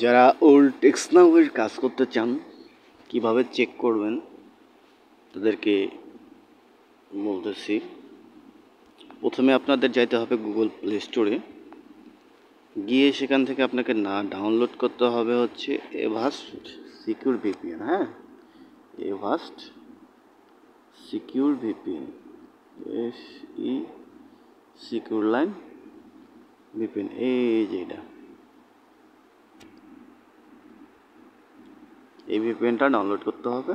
যারা old text নাউয়ের কাজ করতে চান, কিভাবে চেক করবেন তাদেরকে বলতেছি। প্রথমে আপনাদের যাইতে হবে গুগল প্লে স্টোরে, গিয়ে সেখান থেকে আপনাকে ডাউনলোড করতে হবে হচ্ছে এভাস্ট সিকিউর ভিপিএন। হ্যাঁ, Avast secure VPN, SE secure line VPN, এই যে এটা, এই ভিপিএনটা ডাউনলোড করতে হবে।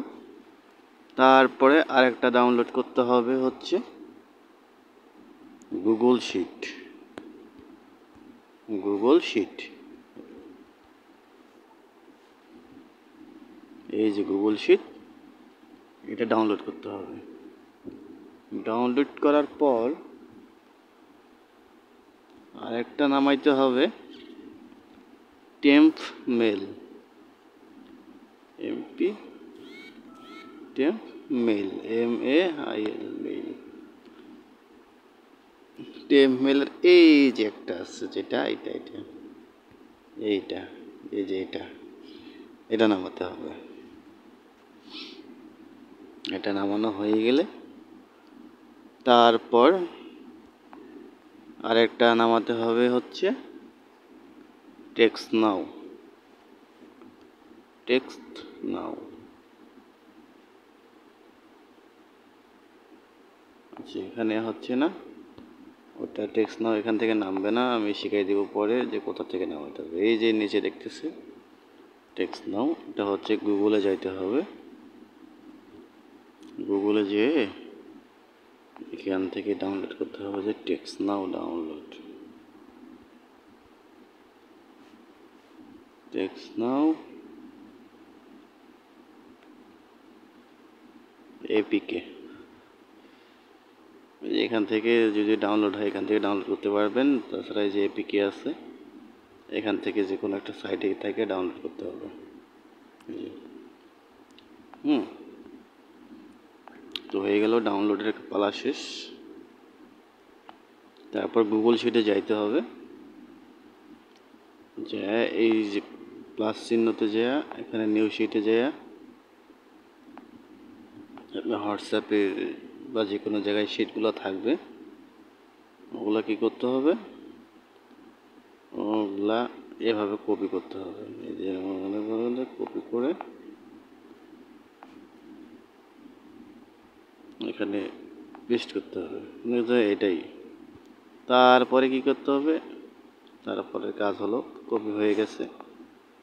তারপরে আরেকটা ডাউনলোড করতে হবে হচ্ছে গুগল শিট। এই যে গুগল শিট, এটা ডাউনলোড করতে হবে। ডাউনলোড করার পর আরেকটা নামাইতে হবে temp mail, temp mail, MAIL mail. Temp মেলের এই যে একটা আছে, যেটা এইটা, এই যে এটা নামাতে হবে। এটা নামানো হয়ে গেলে তারপর আরেকটা নামাতে হবে হচ্ছে টেক্সট নাও। আচ্ছা, এখানে হচ্ছে না, ওটা টেক্সট নাও এখান থেকে নামবে না, আমি শিখাই দিব পরে যে কোথা থেকে নামাতে হবে। এই যে নিচে দেখতেছে টেক্সট নাও, এটা হচ্ছে গুগলে যাইতে হবে। গুগলে যেয়ে এখান থেকে ডাউনলোড করতে হবে যে টেক্সট নাও ডাউনলোড, টেক্সট নাও APK। এখান থেকে যদি ডাউনলোড হয় এখান থেকে ডাউনলোড করতে পারবেন, তাছাড়া এই যে APK আছে এখান থেকে যে কোনো একটা সাইটে থেকে ডাউনলোড করতে হবে। তো হয়ে গেল, ডাউনলোডের পালা শেষ। তারপর গুগল শিটে যাইতে হবে, যে এই যে প্লাস চিহ্নতে যাওয়া, এখানে নিউ শিটে যাওয়া আপনার হোয়াটসঅ্যাপে বা যে কোনো জায়গায় শিটগুলো থাকবে, ওগুলা কি করতে হবে, ওগুলা এভাবে কপি করতে হবে। এই যে কপি করে এখানে পেস্ট করতে হবে, এটাই। তারপরে কি করতে হবে, তারপরে কাজ হলো কপি হয়ে গেছে,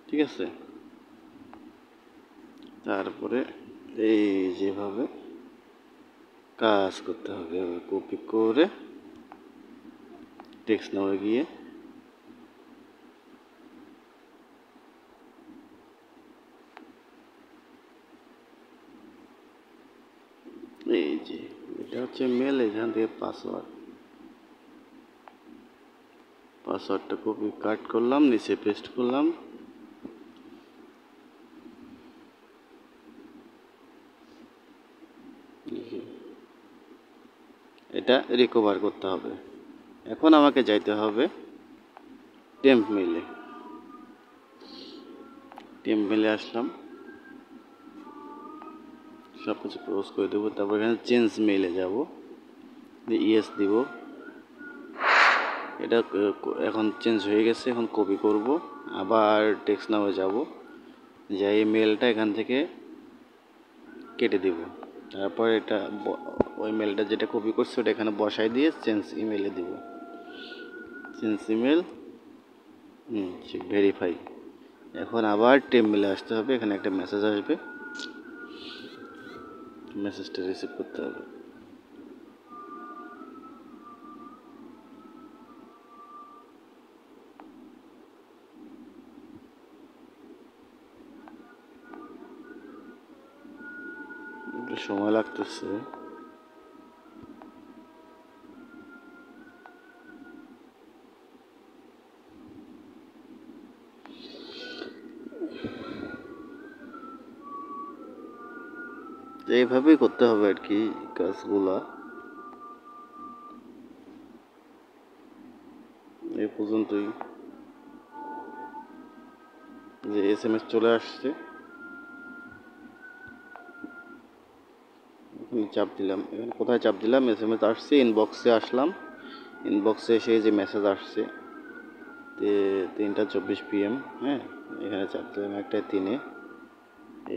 ঠিক আছে। তারপরে এই যেভাবে কাজ করতে হবে, কপি করে টেক্সট নাও গিয়ে এই যে এটা হচ্ছে মেল, এখান থেকে পাসওয়ার্ডটা কপি কাট করলাম, নিচে পেস্ট করলাম। এটা রিকভার করতে হবে। এখন আমাকে যাইতে হবে টেম্প মেলে আসলাম, সব কিছু ক্লোজ করে দেবো। তারপর এখানে চেঞ্জ মেইলে যাব, ইয়েস দিব। এটা এখন চেঞ্জ হয়ে গেছে, এখন কপি করব, আবার টেক্সট নামে যাব, যাই মেলটা এখান থেকে কেটে দিব। তারপর এটা ওই মেলটা যেটা কপি করছে ওটা এখানে বসাই দিয়ে চেঞ্জ ইমেলে দিব, চেঞ্জ ইমেল, ভেরিফাই। এখন আবার টেম্প মেলে আসতে হবে, এখানে একটা মেসেজ আসবে, মেসেজটা রিসিভ করতে হবে। সময় লাগতেছে। এইভাবেই করতে হবে আর কি কাজগুলা। এই পর্যন্তই। যে SMS চলে আসছে, এখানে চাপ দিলাম, এখানে কোথায় চাপ দিলাম, SMS আসছে, ইনবক্সে আসলাম, ইনবক্সে এসে যে মেসেজ আসছে 3:24 PM, হ্যাঁ এখানে চাপ দিলাম 1:03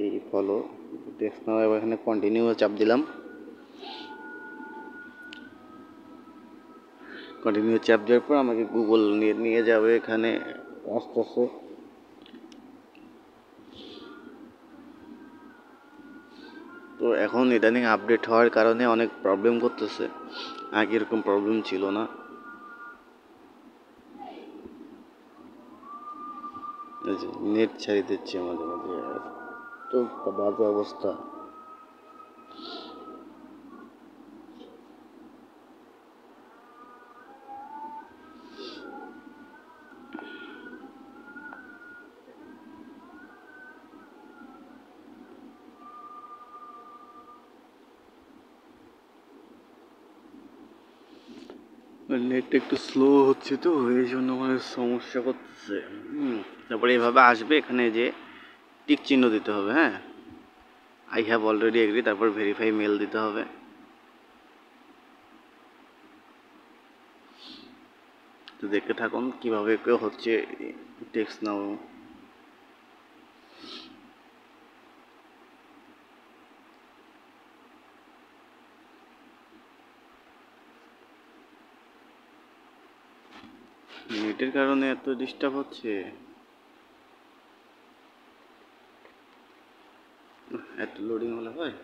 এই ফলো টেক্সট নাও, এবার এখানে কন্টিনিউ চাপ দিলাম, কন্টিনিউ চাপ দেওয়ার পর আমাকে গুগল নিয়ে যাবে এখানে আস্তে আস্তে। তো এখন ইদানিং আপডেট হওয়ার কারণে অনেক প্রবলেম করতেছে, আগে এরকম প্রবলেম ছিল না। নেট ছাড়িয়ে দিচ্ছে মাঝে মাঝে, তো বাজে অবস্থা। নেটটা একটু স্লো হচ্ছে, তো এই জন্য মানে সমস্যা করতেছে। তারপরে এভাবে আসবে, এখানে যে টিক চিহ্ন দিতে হবে, হ্যাঁ আই হ্যাভ অলরেডি এগ্রি, তারপর ভেরিফাই মেল দিতে হবে। তো দেখতে থাকুন কিভাবে হচ্ছে টেক্সট নাও। নেটের কারণে এত ডিস্টার্ব হচ্ছে, এত লোডিং হলে হয়।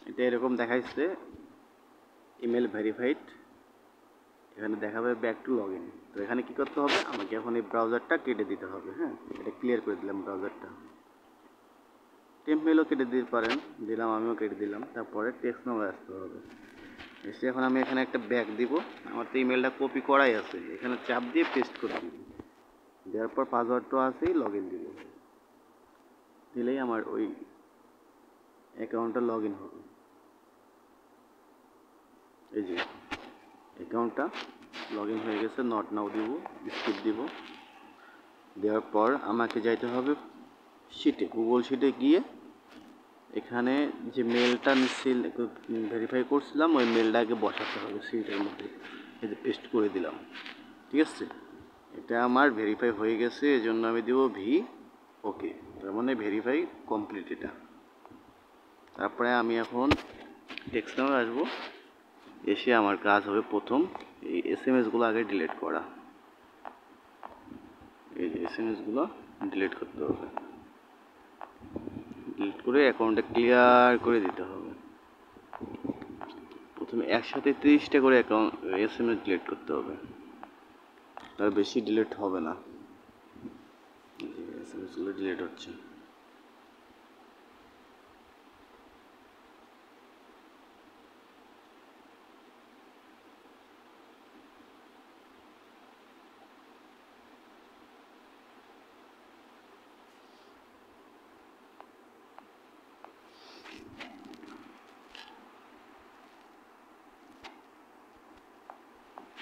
এটা এরকম দেখাইছে ইমেল ভেরিফাইড, এখানে দেখাবে ব্যাক টু লগ ইন। তো এখানে কি করতে হবে, আমাকে এখন এই ব্রাউজারটা কেটে দিতে হবে, হ্যাঁ এটা ক্লিয়ার করে দিলাম ব্রাউজারটা। টেম্প মেলও কেটে দিতে পারেন, দিলাম, আমিও কেটে দিলাম। তারপরে টেক্সট নাম্বার আসতে হবে, এসে এখন আমি এখানে একটা ব্যাক দিব, আমার তো ইমেলটা কপি করাই আছে, এখানে চাপ দিয়ে পেস্ট করে দিব, দেওয়ার পর পাসওয়ার্ডটাও আছেই, লগ ইন দিব, দিলেই আমার ওই অ্যাকাউন্টটা লগ ইন হবে। এই যে অ্যাকাউন্টটা লগ ইন হয়ে গেছে, নট নাও দিব, স্কিপ দিব। দেওয়ার পর আমাকে যাইতে হবে শিটে, গুগল শিটে গিয়ে এখানে যে মেলটা আমি ভেরিফাই করছিলাম ওই মেলটাকে বসাতে হবে শিটের মধ্যে, এই যে পেস্ট করে দিলাম, ঠিক আছে। এটা আমার ভেরিফাই হয়ে গেছে, এজন্য আমি দেব ভি ওকে, তার মানে ভেরিফাই কমপ্লিট এটা। তারপরে আমি এখন টেক্সট নামে আসবো, এসে আমার কাজ হবে প্রথম এই SMS-গুলো আগে ডিলিট করা, এই যে SMS-গুলো ডিলিট করতে হবে, ডিলিট করে অ্যাকাউন্টটা ক্লিয়ার করে দিতে হবে। প্রথমে একসাথে 30টা করে অ্যাকাউন্ট SMS ডিলিট করতে হবে, তার বেশি ডিলিট হবে না। SMS-গুলো ডিলিট হচ্ছে।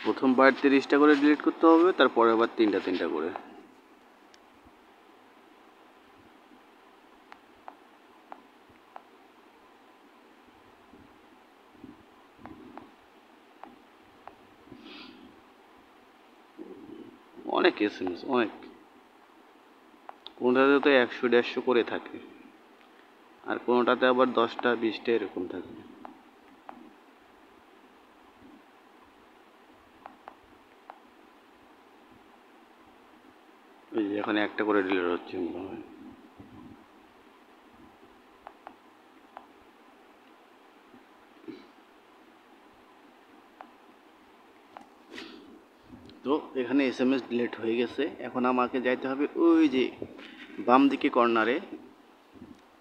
প্রথমবার 30টা করে ডিলিট করতে হবে, তারপরে আবার 3টা করে। অনেক SMS, অনেক, কোনোটাতে তো 100-150 করে থাকে, আর কোনোটাতে আবার 10টা 20টা এরকম থাকে। ওই যে এখন একটা করে ডিলিট হচ্ছে মনে হয়। তো এখানে SMS ডিলিট হয়ে গেছে। এখন আমাকে যাইতে হবে ওই যে বাম দিকে কর্নারে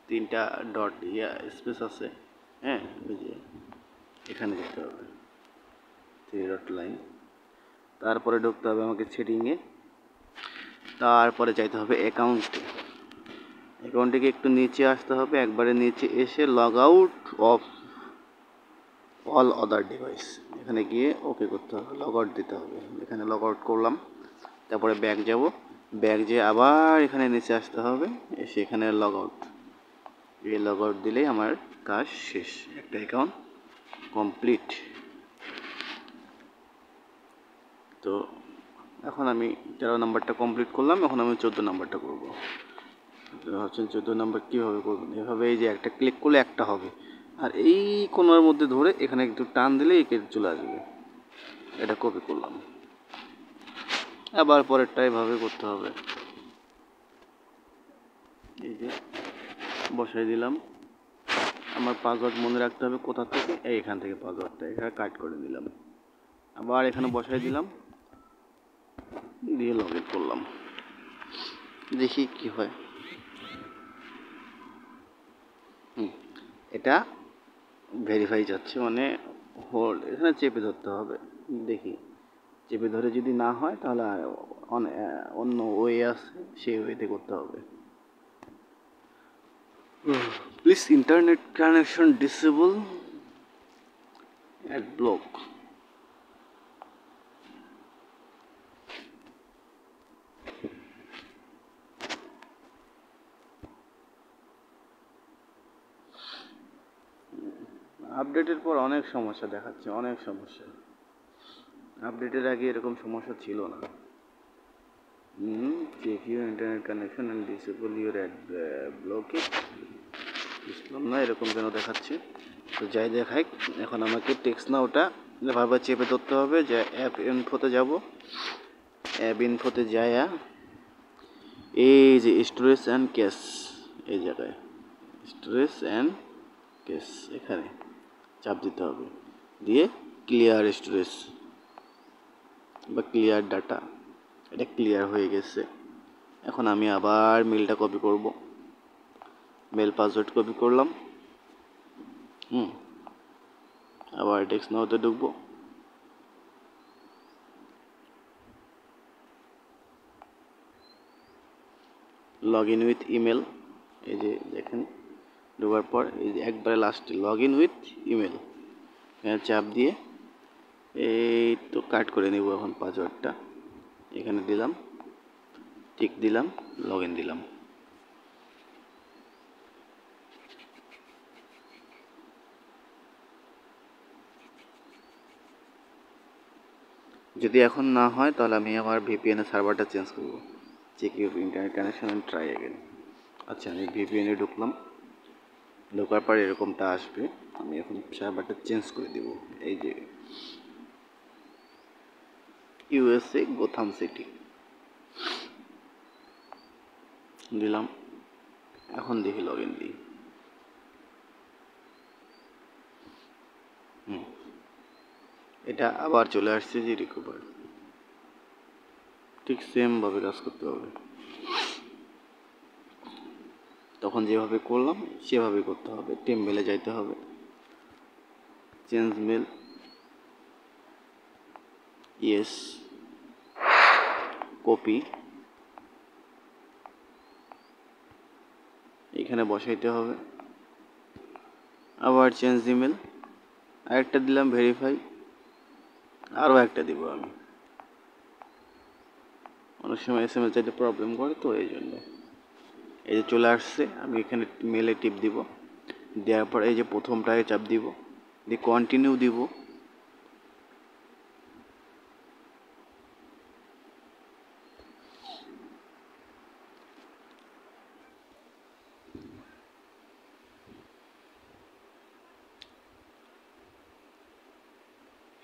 3টা ডট স্পেস আছে, হ্যাঁ ওই যে এখানে যেতে হবে 3 ডট লাইন, তারপরে ঢুকতে হবে আমাকে সেটিংয়ে, তারপরে যাইতে হবে অ্যাকাউন্টে গিয়ে একটু নিচে আসতে হবে, একবারে নিচে এসে log out of all other device, এখানে গিয়ে ওকে করতে হবে, লগ আউট দিতে হবে। এখানে লগ আউট করলাম, তারপরে ব্যাক যাব, ব্যাক যেয়ে আবার এখানে নিচে আসতে হবে, এসে এখানে লগ আউট, এই লগ আউট দিলেই আমার কাজ শেষ, একটা অ্যাকাউন্ট কমপ্লিট। তো এখন আমি 13 নাম্বারটা কমপ্লিট করলাম, এখন আমি 14 নাম্বারটা করবো। ভাবছেন 14 নাম্বার কীভাবে করবেন? এভাবে এই যে একটা ক্লিক করলে একটা হবে, আর এই কোণার মধ্যে ধরে এখানে একটু টান দিলে এঁকে চলে আসবে। এটা কপি করলাম, আবার পরেরটা এভাবে করতে হবে। এই যে বসাই দিলাম, আমার পাসওয়ার্ড মনে রাখতে হবে কোথা থেকে, এইখান থেকে পাসওয়ার্ডটা এখানে কাট করে দিলাম, আবার এখানে বসাই দিলাম, দিয়ে লগ ইন করলাম, দেখি কি হয়। এটা ভেরিফাই যাচ্ছে, মানে হোল্ড, এখানে চেপে ধরতে হবে, দেখি চেপে ধরে যদি না হয় তাহলে অন্য ওয়ে আছে, সেই ওয়েতে করতে হবে। Please internet connection disable ad block. আপডেটের পর অনেক সমস্যা দেখাচ্ছে, অনেক সমস্যা। আপডেটের আগে এরকম সমস্যা ছিল না। Check your internet connection and disable your ad block it. বুঝলাম না এরকম কেন দেখাচ্ছে। তো যাই দেখাই, এখন আমাকে টেক্সট না ওটা ভাবে চেপে ধরতে হবে, যে অ্যাপ ইনফোতে যাব, অ্যাপ ইনফোতে যায়া এই যে স্টোরেজ অ্যান্ড ক্যাশ, এই জায়গায় স্টোরেজ অ্যান্ড ক্যাশ এখানে চাপ দিতে হবে, দিয়ে ক্লিয়ার স্টোরেজ বা ক্লিয়ার ডাটা, এটা ক্লিয়ার হয়ে গেছে। এখন আমি আবার মেলটা কপি করব, মেল পাসওয়ার্ড কপি করলাম, আবার টেক্সট নাওতে ঢুকবো, লগ ইন উইথ ইমেল, এই যে দেখেন ঢোকার পর এই যে একবারে লাস্টে লগ ইন উইথ ইমেল, এখানে চাপ দিয়ে এই তো কাট করে নেব। এখন পাসওয়ার্ডটা এখানে দিলাম, টিক দিলাম, লগ ইন দিলাম। যদি এখন না হয় তাহলে আমি আমার ভিপিএনের সার্ভারটা চেঞ্জ করব, check your internet connection and try again. আচ্ছা আমি ভিপিএনে ঢুকলাম, ঢোকার পর এরকমটা আসবে, আমি এখন সার্ভারটা চেঞ্জ করে দেব, এই যে ইউএসএ গোথাম সিটি দিলাম। এখন দেখি লগ ইন দিই, এটা আবার চলে আসছে যে রিকভার, ঠিক সেমভাবে কাজ করতে হবে। তখন যেভাবে করলাম সেভাবে করতে হবে, টেমমেলে যাইতে হবে, চেঞ্জ মেল, ইয়েস, কপি, এখানে বসাইতে হবে, আবার চেঞ্জ ইমেল, আরেকটা দিলাম ভেরিফাই, আরও একটা দিব আমি, অনেক সময় SMS চাইতে প্রবলেম করে, তো এই জন্য। এই যে চলে আসছে, আমি এখানে মেলে টিপ দিব, দেওয়ার পর এই যে প্রথমটায় চাপ দিব, দিয়ে কন্টিনিউ দিব,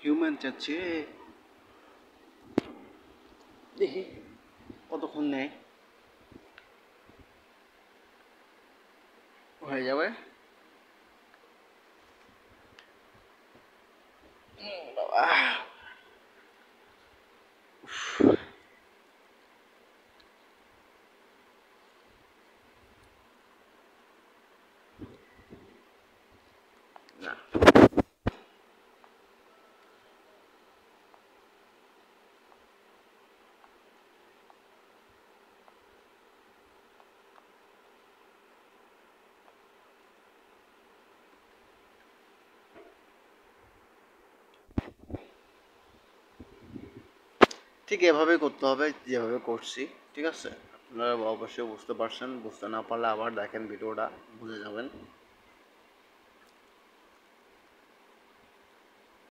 হিউম্যান চাচ্ছে, দেখি কতক্ষণ নেয়, হয়ে যাবে। বাবা না, ঠিক এভাবেই করতে হবে যেভাবে করছি। ঠিক আছে, আপনারা অবশ্যই বুঝতে পারছেন, বুঝতে না পারলে আবার দেখেন ভিডিওটা, বুঝে যাবেন।